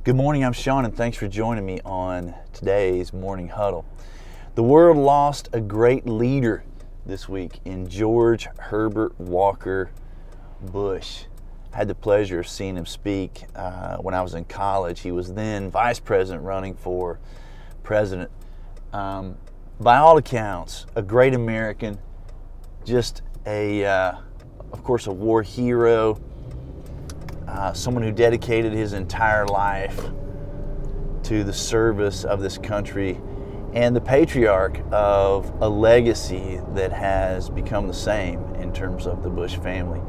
Good morning, I'm Sean, and thanks for joining me on today's Morning Huddle. The world lost a great leader this week in George Herbert Walker Bush. I had the pleasure of seeing him speak when I was in college. He was then vice president running for president. By all accounts, a great American, just of course, a war hero, someone who dedicated his entire life to the service of this country, and the patriarch of a legacy that has become the same in terms of the Bush family.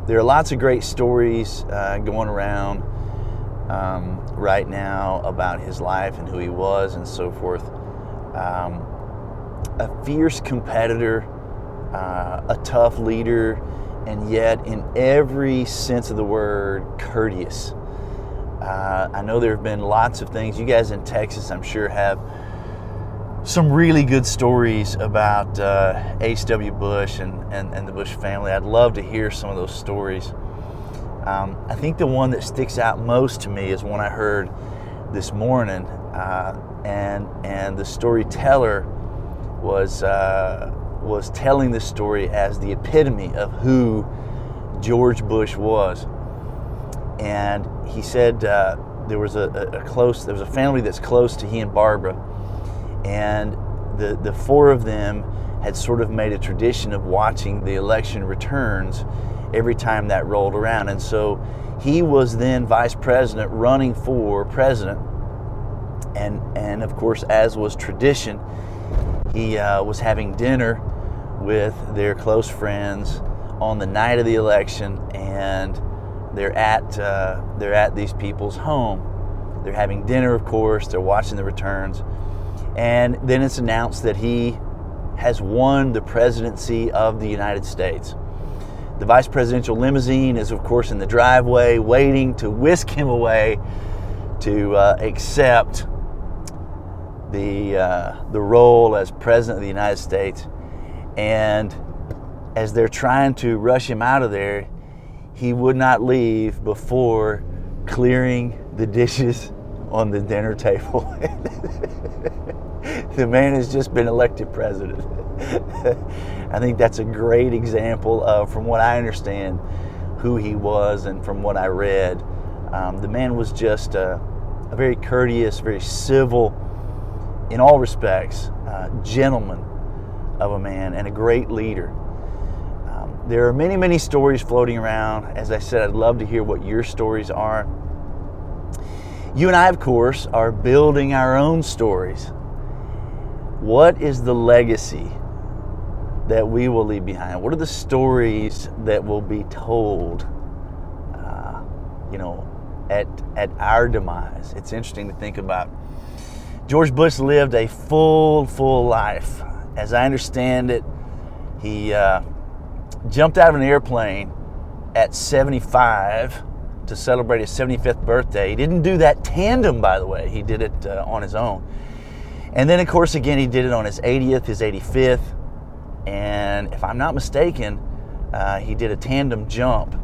There are lots of great stories going around right now about his life and who he was and so forth. A fierce competitor, a tough leader, and yet in every sense of the word, courteous. I know there have been lots of things. You guys in Texas, I'm sure, have some really good stories about H.W. Bush and the Bush family. I'd love to hear some of those stories. I think the one that sticks out most to me is one I heard this morning, and the storyteller was telling this story as the epitome of who George Bush was. And he said there was a family that's close to he and Barbara, and the four of them had sort of made a tradition of watching the election returns every time that rolled around. And so he was then vice president running for president, and of course, as was tradition, he was having dinner with their close friends on the night of the election, and they're at these people's home. They're having dinner, of course, they're watching the returns, and then it's announced that he has won the presidency of the United States. The vice presidential limousine is, of course, in the driveway waiting to whisk him away to accept the role as president of the United States. And as they're trying to rush him out of there, he would not leave before clearing the dishes on the dinner table. The man has just been elected president. I think that's a great example of, from what I understand, who he was, and from what I read, the man was just a very courteous, very civil, in all respects, gentleman of a man, and a great leader. There are many, many stories floating around. As I said, I'd love to hear what your stories are. You and I, of course, are building our own stories. What is the legacy that we will leave behind? What are the stories that will be told, at our demise? It's interesting to think about. George Bush lived a full life. As I understand it, he jumped out of an airplane at 75 to celebrate his 75th birthday. He didn't do that tandem, by the way. He did it on his own. And then, of course, again, he did it on his 80th, his 85th. And if I'm not mistaken, he did a tandem jump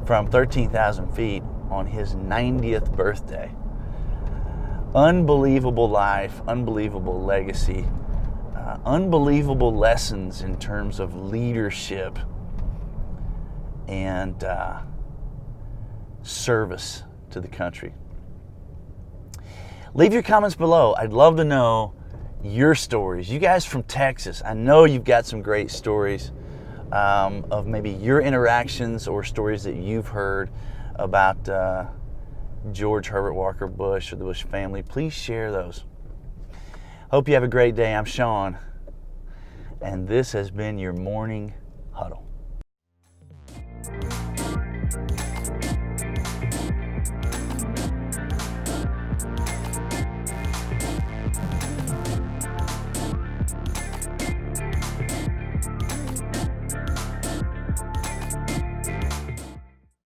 from 13,000 feet on his 90th birthday. Unbelievable life, unbelievable legacy, unbelievable lessons in terms of leadership and service to the country. Leave your comments below. I'd love to know your stories. You guys from Texas, I know you've got some great stories of maybe your interactions or stories that you've heard about George Herbert Walker Bush or the Bush family. Please share those. Hope you have a great day. I'm Sean, and this has been your Morning Huddle.